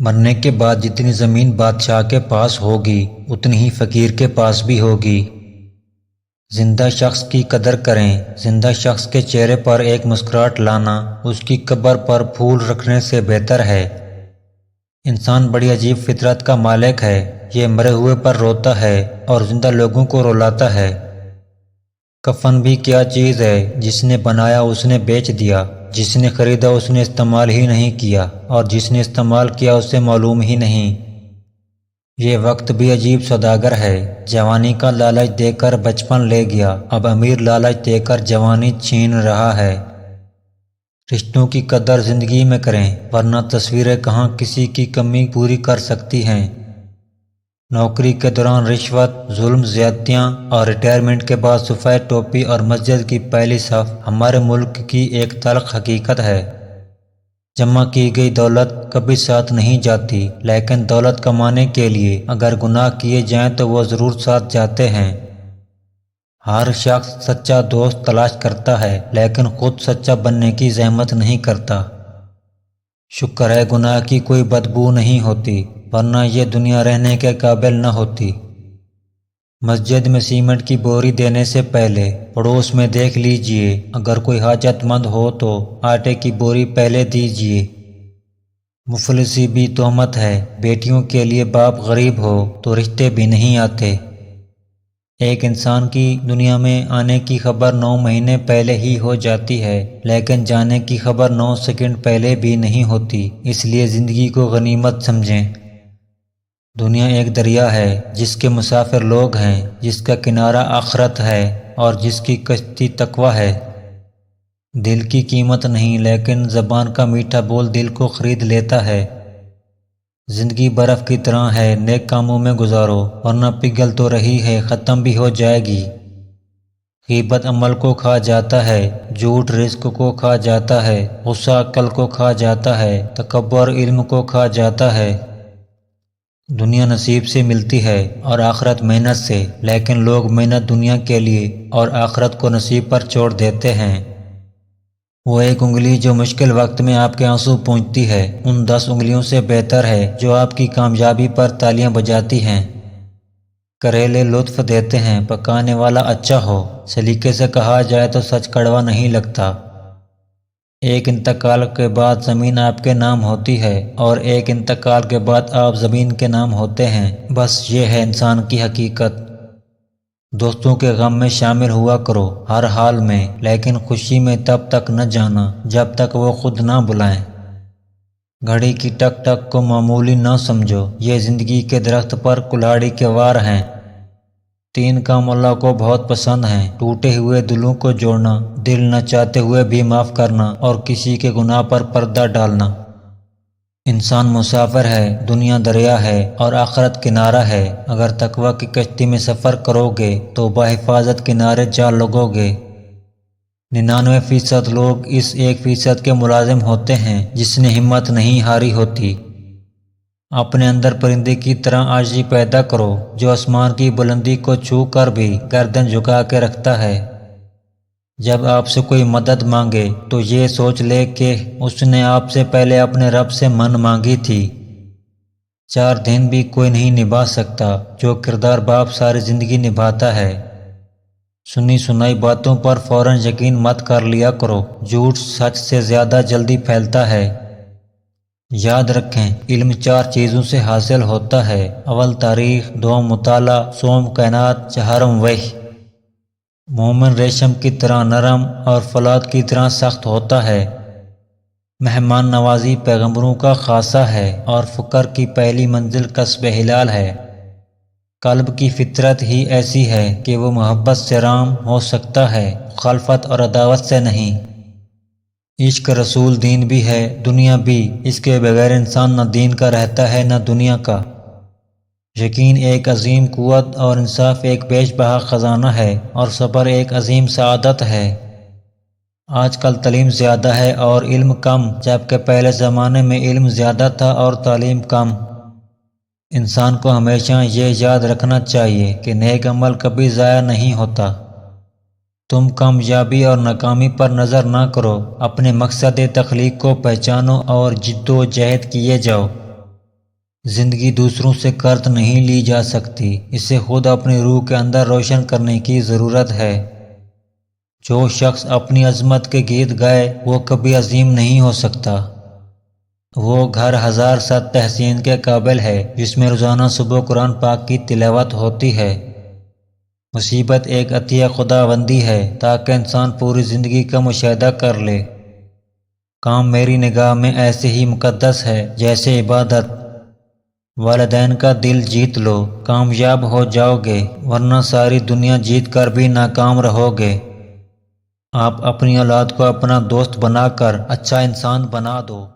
مرنے کے بعد جتنی زمین بادشاہ کے پاس ہوگی اتنی ہی فقیر کے پاس بھی ہوگی۔ زندہ شخص کی قدر کریں۔ زندہ شخص کے چہرے پر ایک مسکراہٹ لانا اس کی قبر پر پھول رکھنے سے بہتر ہے۔ انسان بڑی عجیب فطرت کا مالک ہے۔ یہ مرے ہوئے پر روتا ہے اور زندہ لوگوں کو رلاتا ہے۔ کفن بھی کیا چیز ہے، جس نے بنایا اس نے بیچ دیا، جس نے خریدا اس نے استعمال ہی نہیں کیا، اور جس نے استعمال کیا اسے معلوم ہی نہیں۔ یہ وقت بھی عجیب سوداگر ہے۔ جوانی کا لالچ دے کر بچپن لے گیا، اب امیر لالچ دے کر جوانی چھین رہا ہے۔ رشتوں کی قدر زندگی میں کریں، ورنہ تصویریں کہاں کسی کی کمی پوری کر سکتی ہیں۔ نوکری کے دوران رشوت، ظلم، زیادتیاں اور ریٹائرمنٹ کے بعد سفید ٹوپی اور مسجد کی پہلی صف ہمارے ملک کی ایک تلخ حقیقت ہے۔ جمع کی گئی دولت کبھی ساتھ نہیں جاتی، لیکن دولت کمانے کے لیے اگر گناہ کیے جائیں تو وہ ضرور ساتھ جاتے ہیں۔ ہر شخص سچا دوست تلاش کرتا ہے، لیکن خود سچا بننے کی زحمت نہیں کرتا۔ شکر ہے گناہ کی کوئی بدبو نہیں ہوتی، ورنہ یہ دنیا رہنے کے قابل نہ ہوتی۔ مسجد میں سیمنٹ کی بوری دینے سے پہلے پڑوس میں دیکھ لیجئے، اگر کوئی حاجت مند ہو تو آٹے کی بوری پہلے دیجئے۔ مفلسی بھی تہمت ہے۔ بیٹیوں کے لیے باپ غریب ہو تو رشتے بھی نہیں آتے۔ ایک انسان کی دنیا میں آنے کی خبر 9 مہینے پہلے ہی ہو جاتی ہے، لیکن جانے کی خبر 9 سیکنڈ پہلے بھی نہیں ہوتی، اس لیے زندگی کو غنیمت سمجھیں۔ دنیا ایک دریا ہے جس کے مسافر لوگ ہیں، جس کا کنارہ آخرت ہے اور جس کی کشتی تقویٰ ہے۔ دل کی قیمت نہیں، لیکن زبان کا میٹھا بول دل کو خرید لیتا ہے۔ زندگی برف کی طرح ہے، نیک کاموں میں گزارو، ورنہ پگھل تو رہی ہے، ختم بھی ہو جائے گی۔ غیبت عمل کو کھا جاتا ہے، جھوٹ رزق کو کھا جاتا ہے، غصہ عقل کو کھا جاتا ہے، تکبر علم کو کھا جاتا ہے۔ دنیا نصیب سے ملتی ہے اور آخرت محنت سے، لیکن لوگ محنت دنیا کے لیے اور آخرت کو نصیب پر چھوڑ دیتے ہیں۔ وہ ایک انگلی جو مشکل وقت میں آپ کے آنسو پونچھتی ہے، ان 10 انگلیوں سے بہتر ہے جو آپ کی کامیابی پر تالیاں بجاتی ہیں۔ کریلے لطف دیتے ہیں، پکانے والا اچھا ہو۔ سلیقے سے کہا جائے تو سچ کڑوا نہیں لگتا۔ ایک انتقال کے بعد زمین آپ کے نام ہوتی ہے اور ایک انتقال کے بعد آپ زمین کے نام ہوتے ہیں، بس یہ ہے انسان کی حقیقت۔ دوستوں کے غم میں شامل ہوا کرو ہر حال میں، لیکن خوشی میں تب تک نہ جانا جب تک وہ خود نہ بلائیں۔ گھڑی کی ٹک ٹک کو معمولی نہ سمجھو، یہ زندگی کے درخت پر کلاڑی کے وار ہیں۔ 3 کام اللہ کو بہت پسند ہیں: ٹوٹے ہوئے دلوں کو جوڑنا، دل نہ چاہتے ہوئے بھی معاف کرنا، اور کسی کے گناہ پر پردہ ڈالنا۔ انسان مسافر ہے، دنیا دریا ہے اور آخرت کنارہ ہے۔ اگر تقویٰ کی کشتی میں سفر کرو گے تو بحفاظت کنارے جا لگو گے۔ 99% لوگ اس 1% کے ملازم ہوتے ہیں جس نے ہمت نہیں ہاری ہوتی۔ اپنے اندر پرندے کی طرح عاجزی پیدا کرو، جو آسمان کی بلندی کو چھو کر بھی گردن جھکا کے رکھتا ہے۔ جب آپ سے کوئی مدد مانگے تو یہ سوچ لے کہ اس نے آپ سے پہلے اپنے رب سے من مانگی تھی۔ 4 دن بھی کوئی نہیں نبھا سکتا جو کردار باپ ساری زندگی نبھاتا ہے۔ سنی سنائی باتوں پر فوراً یقین مت کر لیا کرو، جھوٹ سچ سے زیادہ جلدی پھیلتا ہے۔ یاد رکھیں، علم 4 چیزوں سے حاصل ہوتا ہے: اول تاریخ، دوم مطالعہ، سوم کائنات، چہارم وحی۔ مومن ریشم کی طرح نرم اور فولاد کی طرح سخت ہوتا ہے۔ مہمان نوازی پیغمبروں کا خاصہ ہے اور فقر کی پہلی منزل کسب حلال ہے۔ قلب کی فطرت ہی ایسی ہے کہ وہ محبت سے رام ہو سکتا ہے، مخالفت اور عداوت سے نہیں۔ عشق رسول دین بھی ہے، دنیا بھی، اس کے بغیر انسان نہ دین کا رہتا ہے نہ دنیا کا۔ یقین ایک عظیم قوت اور انصاف ایک بیش بہا خزانہ ہے، اور صبر ایک عظیم سعادت ہے۔ آج کل تعلیم زیادہ ہے اور علم کم، جبکہ پہلے زمانے میں علم زیادہ تھا اور تعلیم کم۔ انسان کو ہمیشہ یہ یاد رکھنا چاہیے کہ نیک عمل کبھی ضائع نہیں ہوتا۔ تم کامیابی اور ناکامی پر نظر نہ کرو، اپنے مقصد تخلیق کو پہچانو اور جد و جہد کیے جاؤ۔ زندگی دوسروں سے قرض نہیں لی جا سکتی، اسے خود اپنی روح کے اندر روشن کرنے کی ضرورت ہے۔ جو شخص اپنی عظمت کے گیت گائے وہ کبھی عظیم نہیں ہو سکتا۔ وہ گھر 1000 سد تحسین کے قابل ہے جس میں روزانہ صبح قرآن پاک کی تلاوت ہوتی ہے۔ مصیبت ایک عطیہ خداوندی ہے تاکہ انسان پوری زندگی کا مشاہدہ کر لے۔ کام میری نگاہ میں ایسے ہی مقدس ہے جیسے عبادت۔ والدین کا دل جیت لو، کامیاب ہو جاؤ گے، ورنہ ساری دنیا جیت کر بھی ناکام رہو گے۔ آپ اپنی اولاد کو اپنا دوست بنا کر اچھا انسان بنا دو۔